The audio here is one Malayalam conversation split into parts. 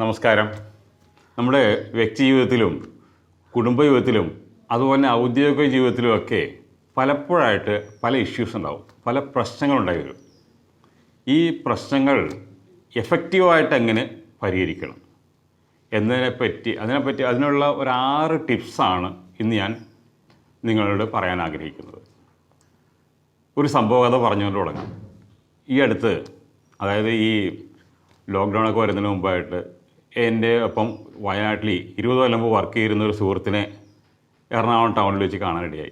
നമസ്കാരം. നമ്മുടെ വ്യക്തി ജീവിതത്തിലും കുടുംബ ജീവിതത്തിലും അതുപോലെ ഔദ്യോഗിക ജീവിതത്തിലുമൊക്കെ പലപ്പോഴായിട്ട് പല ഇഷ്യൂസ് ഉണ്ടാവും, പല പ്രശ്നങ്ങളുണ്ടായി വരും. ഈ പ്രശ്നങ്ങൾ എഫക്റ്റീവായിട്ട് എങ്ങനെ പരിഹരിക്കണം അതിനുള്ള ഒരു 6 ടിപ്സാണ് ഇന്ന് ഞാൻ നിങ്ങളോട് പറയാൻ ആഗ്രഹിക്കുന്നത്. ഒരു സംഭവകഥ പറഞ്ഞുകൊണ്ട് തുടങ്ങാം. ഈ അടുത്ത്, അതായത് ഈ ലോക്ക്ഡൗണൊക്കെ വരുന്നതിന് മുമ്പായിട്ട് എൻ്റെ ഒപ്പം വയനാട്ടിൽ 20 കൊല്ലം മുമ്പ് വർക്ക് ചെയ്യുന്ന ഒരു സുഹൃത്തിനെ എറണാകുളം ടൗണിൽ വെച്ച് കാണാനിടയായി.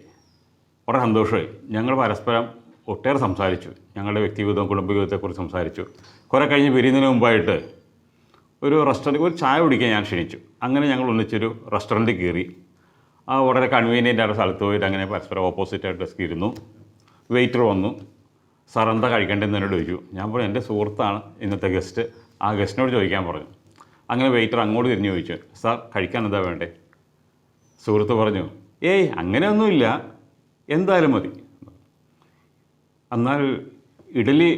വളരെ സന്തോഷമായി. ഞങ്ങൾ പരസ്പരം ഒട്ടേറെ സംസാരിച്ചു. ഞങ്ങളുടെ വ്യക്തിജീവിതവും കുടുംബജീവിതത്തെക്കുറിച്ച് സംസാരിച്ചു. കുറേ കഴിഞ്ഞ് പിരിയുന്നതിന് മുമ്പായിട്ട് ഒരു ചായ കുടിക്കാൻ ഞാൻ ക്ഷണിച്ചു. അങ്ങനെ ഞങ്ങൾ ഒന്നിച്ചൊരു റെസ്റ്റോറൻറ്റിൽ കയറി. വളരെ കൺവീനിയൻ്റ് ആയിട്ട് സ്ഥലത്ത് പോയിട്ട് അങ്ങനെ പരസ്പരം ഓപ്പോസിറ്റായിട്ട് ഡെസ്ക് ഇരുന്നു. വെയിറ്റർ വന്നു. സാർ എന്താ കഴിക്കേണ്ടതെന്ന് എന്നോട് ചോദിച്ചു. ഞാൻ പറഞ്ഞു എൻ്റെ സുഹൃത്താണ് ഇന്നത്തെ ഗസ്റ്റ്, ആ ഗസ്റ്റിനോട് ചോദിക്കാൻ പറഞ്ഞു. അങ്ങനെ വെയിറ്റർ അങ്ങോട്ട് തിരിഞ്ഞു ചോദിച്ചു, സാർ കഴിക്കാൻ എന്താ വേണ്ടേ? സുഹൃത്ത് പറഞ്ഞു, ഏയ് അങ്ങനെയൊന്നുമില്ല, എന്തായാലും മതി. എന്നാൽ ഇഡ്ഡലി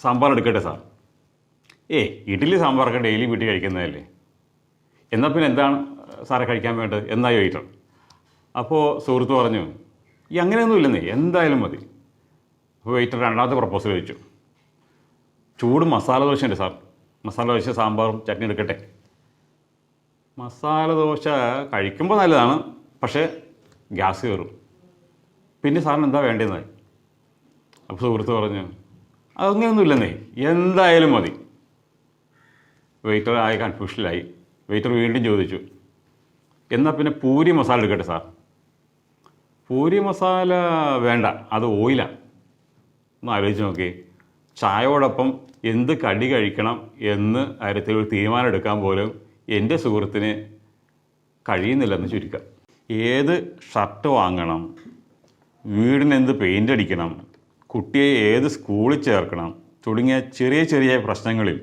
സാമ്പാർ എടുക്കട്ടെ സാർ? ഇഡ്ഡലി സാമ്പാറൊക്കെ ഡെയിലി വീട്ടിൽ കഴിക്കുന്നതല്ലേ, എന്നാൽ പിന്നെ എന്താണ് സാറെ കഴിക്കാൻ വേണ്ടത് എന്നായി വെയിറ്റർ. അപ്പോൾ സുഹൃത്ത് പറഞ്ഞു, അങ്ങനെയൊന്നുമില്ലെന്നേ, എന്തായാലും മതി. അപ്പോൾ വെയിറ്റർ രണ്ടാമത്തെ പ്രപ്പോസൽ ചോദിച്ചു, ചൂട് മസാല ദോശ ഉണ്ട് സാർ, മസാല ദോശ സാമ്പാറും ചട്നി എടുക്കട്ടെ? മസാല ദോശ കഴിക്കുമ്പോൾ നല്ലതാണ്, പക്ഷേ ഗ്യാസ് കയറും. പിന്നെ സാറിന് എന്താ വേണ്ടതെന്നായി. അപ്പോൾ സുഹൃത്ത് പറഞ്ഞു, അതങ്ങനെയൊന്നുമില്ലെന്നേ, എന്തായാലും മതി. വെയിറ്റർ ആയി കൺഫ്യൂഷനിലായി. വെയിറ്റർ വീണ്ടും ചോദിച്ചു, എന്നാൽ പിന്നെ പൂരി മസാല എടുക്കട്ടെ സാർ? പൂരി മസാല വേണ്ട, അത് ഓയിലാണ്. ഒന്ന് ആലോചിച്ച് നോക്കി, ചായയോടൊപ്പം എന്ത് കടി കഴിക്കണം എന്ന് കാര്യത്തിൽ ഒരു തീരുമാനം എടുക്കാൻ പോലും എൻ്റെ സുഹൃത്തിന് കഴിയുന്നില്ലെന്ന് ചുരുക്കം. ഏത് ഷർട്ട് വാങ്ങണം, വീടിന് എന്ത് പെയിൻ്റ് അടിക്കണം, കുട്ടിയെ ഏത് സ്കൂളിൽ ചേർക്കണം തുടങ്ങിയ ചെറിയ ചെറിയ പ്രശ്നങ്ങളിൽ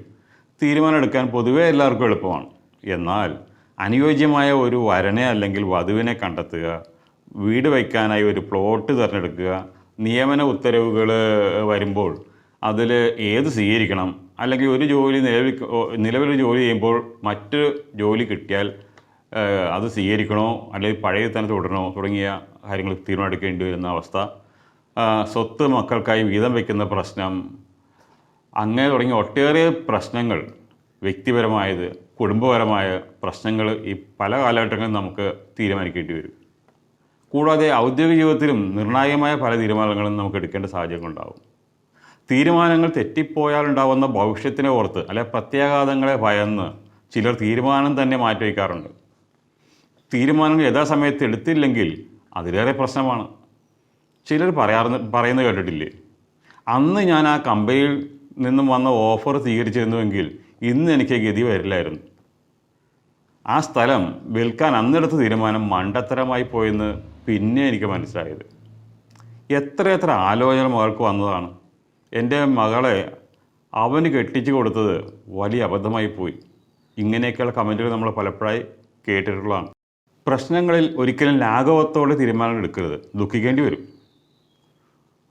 തീരുമാനം എടുക്കാൻ പൊതുവേ എല്ലാവർക്കും എളുപ്പമാണ്. എന്നാൽ അനുയോജ്യമായ ഒരു വരനെ അല്ലെങ്കിൽ വധുവിനെ കണ്ടെത്തുക, വീട് വയ്ക്കാനായി ഒരു പ്ലോട്ട് തിരഞ്ഞെടുക്കുക, നിയമന ഉത്തരവുകൾ വരുമ്പോൾ അതിൽ ഏത് സ്വീകരിക്കണം, അല്ലെങ്കിൽ ഒരു ജോലി നിലവിലൊരു ജോലി ചെയ്യുമ്പോൾ മറ്റൊരു ജോലി കിട്ടിയാൽ അത് സ്വീകരിക്കണോ അല്ലെങ്കിൽ പഴയ തന്നെ തുടരണോ തുടങ്ങിയ കാര്യങ്ങൾ തീരുമാനിക്കേണ്ടി വരുന്ന അവസ്ഥ, സ്വത്ത് മക്കൾക്കായി വീതം വയ്ക്കുന്ന പ്രശ്നം, അങ്ങനെ തുടങ്ങിയ ഒട്ടേറെ പ്രശ്നങ്ങൾ, വ്യക്തിപരമായത് കുടുംബപരമായ പ്രശ്നങ്ങൾ ഈ പല കാലഘട്ടങ്ങളിൽ നമുക്ക് തീരുമാനിക്കേണ്ടി വരും. കൂടാതെ ഔദ്യോഗിക ജീവിതത്തിലും നിർണായകമായ പല തീരുമാനങ്ങളും നമുക്ക് എടുക്കേണ്ട സാഹചര്യങ്ങളുണ്ടാകും. തീരുമാനങ്ങൾ തെറ്റിപ്പോയാലുണ്ടാകുന്ന ഭവിഷ്യത്തിനെ ഓർത്ത് അല്ലെ പ്രത്യാഘാതങ്ങളെ ഭയന്ന് ചിലർ തീരുമാനം തന്നെ മാറ്റിവെക്കാറുണ്ട്. തീരുമാനങ്ങൾ യഥാസമയത്ത് എടുത്തില്ലെങ്കിൽ അതിലേറെ പ്രശ്നമാണ്. ചിലർ പറയുന്നത് കേട്ടിട്ടില്ലേ, അന്ന് ഞാൻ ആ കമ്പനിയിൽ നിന്നും വന്ന ഓഫർ സ്വീകരിച്ചിരുന്നുവെങ്കിൽ ഇന്ന് എനിക്ക് ഗതി വരില്ലായിരുന്നു. ആ സ്ഥലം വിൽക്കാൻ അന്നെടുത്ത തീരുമാനം മണ്ടത്തരമായി പോയെന്ന് പിന്നെ എനിക്ക് മനസ്സിലായത്. എത്ര ആലോചന മകൾക്ക് വന്നതാണ്. എൻ്റെ മകളെ അവന് കെട്ടിച്ചു കൊടുത്തത് വലിയ അബദ്ധമായി പോയി. ഇങ്ങനെയൊക്കെയുള്ള കമൻറ്റുകൾ നമ്മൾ പലപ്പോഴായി കേട്ടിട്ടുള്ളതാണ്. പ്രശ്നങ്ങളിൽ ഒരിക്കലും ലാഘവത്തോടെ തീരുമാനം എടുക്കരുത്, ദുഃഖിക്കേണ്ടി വരും.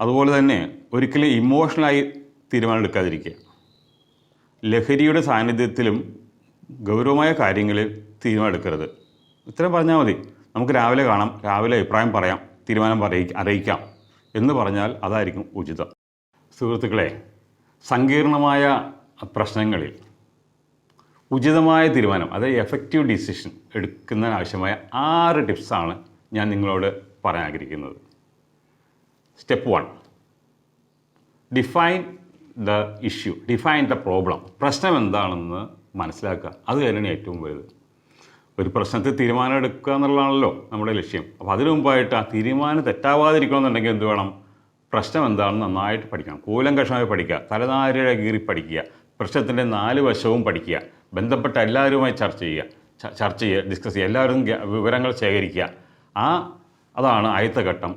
അതുപോലെ തന്നെ ഒരിക്കലും ഇമോഷണലായി തീരുമാനം എടുക്കാതിരിക്കുക. ലഹരിയുടെ സാന്നിധ്യത്തിലും ഗൗരവമായ കാര്യങ്ങളിൽ തീരുമാനം എടുക്കരുത്. ഇത്രയും പറഞ്ഞാൽ മതി, നമുക്ക് രാവിലെ കാണാം, രാവിലെ അഭിപ്രായം പറയാം, തീരുമാനം അറിയിക്കാം എന്ന് പറഞ്ഞാൽ അതായിരിക്കും ഉചിതം. സുഹൃത്തുക്കളെ, സങ്കീർണമായ പ്രശ്നങ്ങളിൽ ഉചിതമായ തീരുമാനം, അതായത് എഫക്റ്റീവ് ഡിസിഷൻ എടുക്കുന്നതിനാവശ്യമായ 6 ടിപ്സാണ് ഞാൻ നിങ്ങളോട് പറയാൻ ആഗ്രഹിക്കുന്നത്. Step 1, define the issue, define the problem. പ്രശ്നം എന്താണെന്ന് മനസ്സിലാക്കുക, അത് തന്നെയാണ് ഏറ്റവും വലുത്. ഒരു പ്രശ്നത്തിൽ തീരുമാനം എടുക്കുക എന്നുള്ളതാണല്ലോ നമ്മുടെ ലക്ഷ്യം. അപ്പോൾ അതിനു മുമ്പായിട്ട് ആ തീരുമാനം തെറ്റാവാതിരിക്കണമെന്നുണ്ടെങ്കിൽ എന്ത് വേണം? പ്രശ്നം എന്താണെന്ന് നന്നായിട്ട് പഠിക്കണം, കൂലങ്കഷമായി പഠിക്കുക, തലനാരിഴ കീറി പഠിക്കുക, പ്രശ്നത്തിൻ്റെ 4 വശവും പഠിക്കുക, ബന്ധപ്പെട്ട എല്ലാവരുമായി ചർച്ച ചെയ്യുക, ഡിസ്കസ് ചെയ്യുക, എല്ലാവരും വിവരങ്ങൾ ശേഖരിക്കുക. അതാണ് ആദ്യത്തെ ഘട്ടം.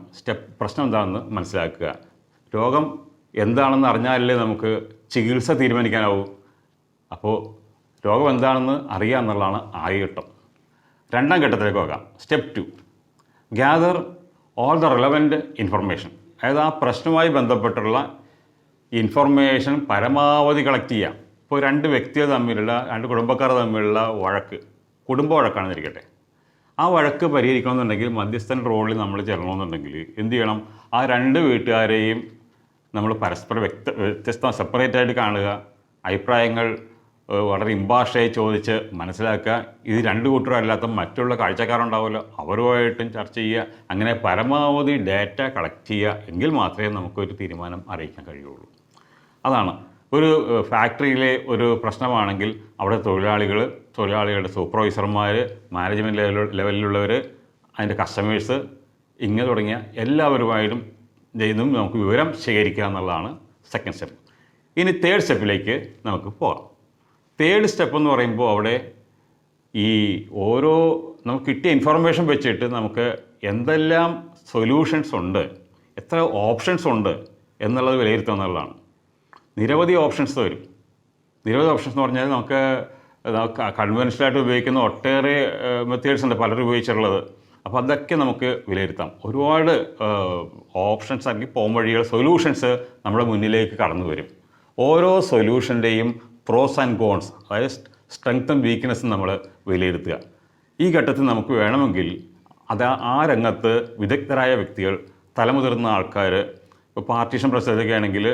പ്രശ്നം എന്താണെന്ന് മനസ്സിലാക്കുക. രോഗം എന്താണെന്ന് അറിഞ്ഞാലല്ലേ നമുക്ക് ചികിത്സ തീരുമാനിക്കാനാവൂ. അപ്പോൾ രോഗം എന്താണെന്ന് അറിയുക എന്നുള്ളതാണ് ആദ്യ ഘട്ടം. രണ്ടാം ഘട്ടത്തിലേക്ക് പോകാം. Step 2, gather all the relevant information. അതായത് ആ പ്രശ്നവുമായി ബന്ധപ്പെട്ടുള്ള ഇൻഫർമേഷൻ പരമാവധി കളക്ട് ചെയ്യാം. ഇപ്പോൾ രണ്ട് വ്യക്തികൾ തമ്മിലുള്ള, രണ്ട് കുടുംബക്കാർ തമ്മിലുള്ള വഴക്ക്, കുടുംബ വഴക്കാണെന്നിരിക്കട്ടെ. ആ വഴക്ക് പരിഹരിക്കണമെന്നുണ്ടെങ്കിൽ മധ്യസ്ഥൻ റോളിൽ നമ്മൾ ചെല്ലണമെന്നുണ്ടെങ്കിൽ എന്ത് ചെയ്യണം? ആ രണ്ട് വീട്ടുകാരെയും നമ്മൾ പരസ്പരം വ്യത്യസ്ത സെപ്പറേറ്റായിട്ട് കാണുക, അഭിപ്രായങ്ങൾ വളരെ ഇമ്പാർഷ്യലായി ചോദിച്ച് മനസ്സിലാക്കുക. ഇത് രണ്ട് കൂട്ടരും അല്ലാത്ത മറ്റുള്ള കാഴ്ചക്കാരുണ്ടാവുമല്ലോ, അവരുമായിട്ടും ചർച്ച ചെയ്യുക. അങ്ങനെ പരമാവധി ഡാറ്റ കളക്ട് ചെയ്യുക. എങ്കിൽ മാത്രമേ നമുക്കൊരു തീരുമാനം അറിയിക്കാൻ കഴിയുള്ളൂ. അതാണ്. ഒരു ഫാക്ടറിയിലെ ഒരു പ്രശ്നമാണെങ്കിൽ അവിടെ തൊഴിലാളികളുടെ സൂപ്പർവൈസർമാർ, മാനേജ്മെൻറ്റ് ലെവലിലുള്ളവർ, അതിൻ്റെ കസ്റ്റമേഴ്സ്, ഇങ്ങനെ തുടങ്ങിയ എല്ലാവരുമായിട്ടും ഇതും നമുക്ക് വിവരം ശേഖരിക്കുക എന്നുള്ളതാണ് സെക്കൻഡ് സ്റ്റെപ്പ്. ഇനി തേർഡ് സ്റ്റെപ്പിലേക്ക് നമുക്ക് പോകാം. തേർഡ് സ്റ്റെപ്പ് എന്ന് പറയുമ്പോൾ അവിടെ ഈ നമുക്ക് കിട്ടിയ ഇൻഫർമേഷൻ വെച്ചിട്ട് നമുക്ക് എന്തെല്ലാം സൊല്യൂഷൻസ് ഉണ്ട്, എത്ര ഓപ്ഷൻസ് ഉണ്ട് എന്നുള്ളത് വിലയിരുത്തുക എന്നുള്ളതാണ്. നിരവധി ഓപ്ഷൻസ് വരും. നിരവധി ഓപ്ഷൻസ് എന്ന് പറഞ്ഞാൽ നമുക്ക് കൺവെൻഷനായിട്ട് ഉപയോഗിക്കുന്ന ഒട്ടേറെ മെത്തേഡ്സ് ഉണ്ട്, പലരും ഉപയോഗിച്ചിട്ടുള്ളത്. അപ്പോൾ അതൊക്കെ നമുക്ക് വിലയിരുത്താം. ഒരുപാട് ഓപ്ഷൻസ് അല്ലെങ്കിൽ പോംവഴികൾ, സൊല്യൂഷൻസ് നമ്മുടെ മുന്നിലേക്ക് കടന്നു വരും. ഓരോ സൊല്യൂഷൻ്റെയും പ്രോസ് ആൻഡ് കോൺസ്, അതായത് സ്ട്രെങ്ത്തും വീക്ക്നെസ്സും നമ്മൾ വിലയിരുത്തുക. ഈ ഘട്ടത്തിൽ നമുക്ക് വേണമെങ്കിൽ ആ രംഗത്ത് വിദഗ്ധരായ വ്യക്തികൾ, തലമുതിർന്ന ആൾക്കാർ, ഇപ്പോൾ പാർട്ടീഷൻ പ്രസിഡൻ്റൊക്കെ ആണെങ്കിൽ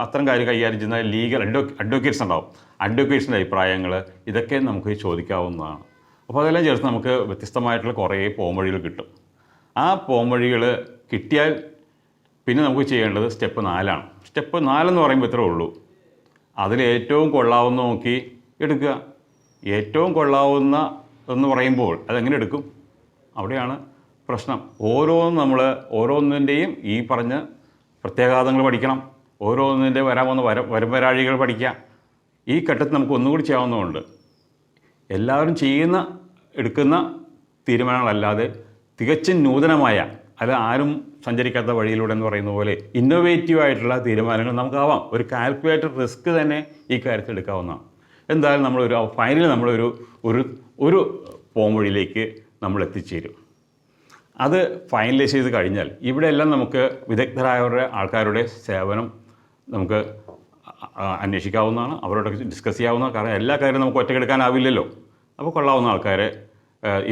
അത്തരം കാര്യം കൈകാര്യം ചെയ്യുന്ന ലീഗൽ അഡ്വക്കേറ്റ്സ് ഉണ്ടാവും. അഡ്വക്കേറ്റ്സിൻ്റെ അഭിപ്രായങ്ങൾ ഇതൊക്കെ നമുക്ക് ചോദിക്കാവുന്നതാണ്. അപ്പോൾ അതെല്ലാം ചേർത്ത് നമുക്ക് വ്യത്യസ്തമായിട്ടുള്ള കുറേ പോംവഴികൾ കിട്ടും. ആ പോംവഴികൾ കിട്ടിയാൽ പിന്നെ നമുക്ക് ചെയ്യേണ്ടത് സ്റ്റെപ്പ് 4ആണ്. സ്റ്റെപ്പ് 4 എന്ന് പറയുമ്പോൾ ഇത്രേ ഉള്ളൂ. അതിൽ ഏറ്റവും കൊള്ളാവുന്ന നോക്കി എടുക്കുക. ഏറ്റവും കൊള്ളാവുന്ന എന്ന് പറയുമ്പോൾ അതെങ്ങനെ എടുക്കും? അവിടെയാണ് പ്രശ്നം. ഓരോന്നിൻ്റെയും ഈ പറഞ്ഞ പ്രത്യാഘാതങ്ങൾ പഠിക്കണം. ഓരോന്നിൻ്റെ വരാവുന്ന വരുംവരാഴികൾ പഠിക്കുക. ഈ ഘട്ടത്തിൽ നമുക്ക് ഒന്നുകൂടി ചെയ്യാവുന്നതുണ്ട്. എല്ലാവരും എടുക്കുന്ന തീരുമാനങ്ങളല്ലാതെ തികച്ചും നൂതനമായ, അല്ല ആരും സഞ്ചരിക്കാത്ത വഴിയിലൂടെ എന്ന് പറയുന്ന പോലെ ഇന്നോവേറ്റീവായിട്ടുള്ള തീരുമാനങ്ങൾ നമുക്കാവാം. ഒരു കാൽക്കുലേറ്റഡ് റിസ്ക് തന്നെ ഈ കാര്യത്തിൽ എടുക്കാവുന്നതാണ്. എന്തായാലും ഫൈനലി ഒരു പോംവഴിയിലേക്ക് നമ്മൾ എത്തിച്ചേരും. അത് ഫൈനലൈസ് ചെയ്ത് കഴിഞ്ഞാൽ ഇവിടെയെല്ലാം നമുക്ക് വിദഗ്ധരായ ആൾക്കാരുടെ സേവനം നമുക്ക് അന്വേഷിക്കാവുന്നതാണ്, അവരോടൊക്കെ ഡിസ്കസ് ചെയ്യാവുന്നതാണ്. കാരണം എല്ലാ കാര്യവും നമുക്ക് ഒറ്റയ്ക്കെടുക്കാനാവില്ലല്ലോ. അപ്പോൾ കൊള്ളാവുന്ന ആൾക്കാർ,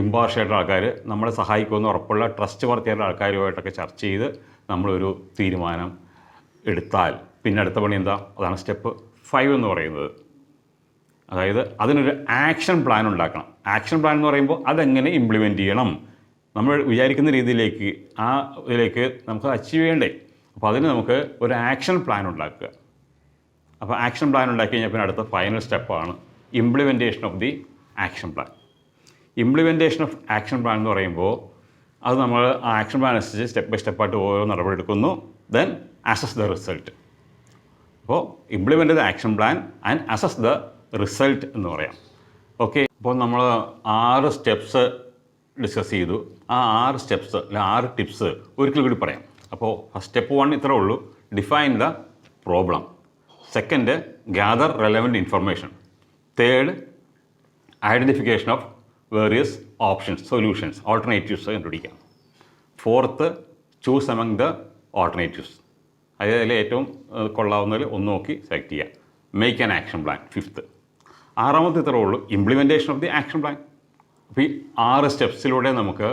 ഇമ്പാർഷ്യലായിട്ടുള്ള ആൾക്കാർ, നമ്മളെ സഹായിക്കുമെന്ന് ഉറപ്പുള്ള ട്രസ്റ്റ് വർത്തിയായിട്ടുള്ള ആൾക്കാരുമായിട്ടൊക്കെ ചർച്ച ചെയ്ത് നമ്മളൊരു തീരുമാനം എടുത്താൽ പിന്നെ അടുത്ത പണി എന്താ? അതാണ് സ്റ്റെപ്പ് 5 എന്ന് പറയുന്നത്. അതായത് അതിനൊരു ആക്ഷൻ പ്ലാൻ ഉണ്ടാക്കണം. ആക്ഷൻ പ്ലാൻ എന്ന് പറയുമ്പോൾ അതെങ്ങനെ ഇംപ്ലിമെൻറ്റ് ചെയ്യണം, നമ്മൾ വിചാരിക്കുന്ന രീതിയിലേക്ക് ഇതിലേക്ക് നമുക്ക് അച്ചീവ് ചെയ്യണ്ടേ. അപ്പോൾ അതിന് നമുക്ക് ഒരു ആക്ഷൻ പ്ലാൻ ഉണ്ടാക്കുക. അപ്പോൾ ആക്ഷൻ പ്ലാൻ ഉണ്ടാക്കി കഴിഞ്ഞാൽ പിന്നെ അടുത്ത ഫൈനൽ സ്റ്റെപ്പാണ് implementation of the action plan. Implementation of action plan എന്ന് പറയുമ്പോൾ അത് നമ്മൾ ആ ആക്ഷൻ പ്ലാൻ അനുസരിച്ച് സ്റ്റെപ്പ് ബൈ സ്റ്റെപ്പായിട്ട് ഓരോ നടപടി എടുക്കുന്നു. Then assess the result. അപ്പോൾ implement the action plan and assess the result എന്ന് പറയാം. ഓക്കെ, അപ്പോൾ നമ്മൾ 6 സ്റ്റെപ്സ് ഡിസ്കസ് ചെയ്തു. ആ 6 സ്റ്റെപ്സ് അല്ല 6 ടിപ്സ് ഒരിക്കൽ കൂടി പറയാം. അപ്പോൾ സ്റ്റെപ്പ് 1 ഇത്രേ ഉള്ളൂ, define the problem. Second, gather relevant information. Third, identification of various options, solutions, alternatives കണ്ടുപിടിക്കാം. Fourth, choose among the alternatives. അതിൽ ഏറ്റവും കൊള്ളാവുന്നതിൽ ഒന്ന് നോക്കി സെലക്ട് ചെയ്യുക. Make an action plan. Fifth. 6ാമത്തെ ഇത്രേ ഉള്ളൂ, implementation of the action plan. അപ്പോൾ ഈ 6 സ്റ്റെപ്സിലൂടെ നമുക്ക്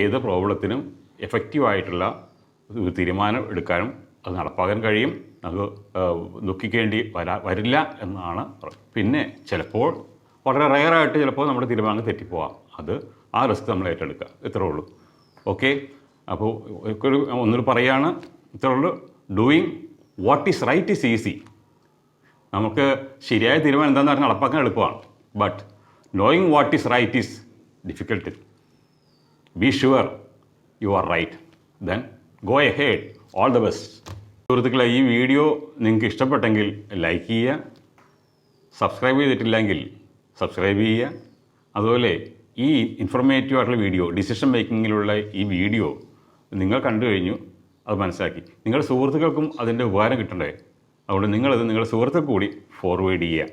ഏത് പ്രോബ്ലത്തിനും എഫക്റ്റീവായിട്ടുള്ള ഒരു തീരുമാനം എടുക്കാനും അത് നടപ്പാക്കാൻ കഴിയും. നമുക്ക് ദുഃഖിക്കേണ്ടി വരില്ല എന്നാണ്. പിന്നെ ചിലപ്പോൾ വളരെ റെയറായിട്ട് ചിലപ്പോൾ നമ്മുടെ തീരുമാനം തെറ്റിപ്പോവാം. ആ റിസ്ക് നമ്മൾ ഏറ്റെടുക്കുക. ഇത്രേ ഉള്ളൂ. ഓക്കെ, അപ്പോൾ ഒന്നുകൂടി പറയുകയാണ്, ഇത്രേ ഉള്ളൂ. Doing what is right is easy. നമുക്ക് ശരിയായ തീരുമാനം എന്താണെന്ന് പറഞ്ഞാൽ നടപ്പാക്കാൻ എളുപ്പമാണ്. But knowing what is right is difficult. Be sure you are right. Then go ahead. All the best. സുഹൃത്തുക്കളെ, ഈ വീഡിയോ നിങ്ങൾക്ക് ഇഷ്ടപ്പെട്ടെങ്കിൽ ലൈക്ക് ചെയ്യുക, സബ്സ്ക്രൈബ് ചെയ്തിട്ടില്ലെങ്കിൽ സബ്സ്ക്രൈബ് ചെയ്യുക. അതുപോലെ ഈ ഇൻഫോർമേറ്റീവ് ആയിട്ടുള്ള വീഡിയോ, ഡിസിഷൻ മേക്കിങ്ങിലുള്ള ഈ വീഡിയോ നിങ്ങൾ കണ്ടു കഴിഞ്ഞു, അത് മനസ്സിലാക്കി നിങ്ങളുടെ സുഹൃത്തുക്കൾക്കും അതിൻ്റെ ഉപകാരം കിട്ടണ്ടേ. അതുകൊണ്ട് നിങ്ങളത് നിങ്ങളുടെ സുഹൃത്തുക്കൾക്ക് കൂടി ഫോർവേഡ് ചെയ്യുക.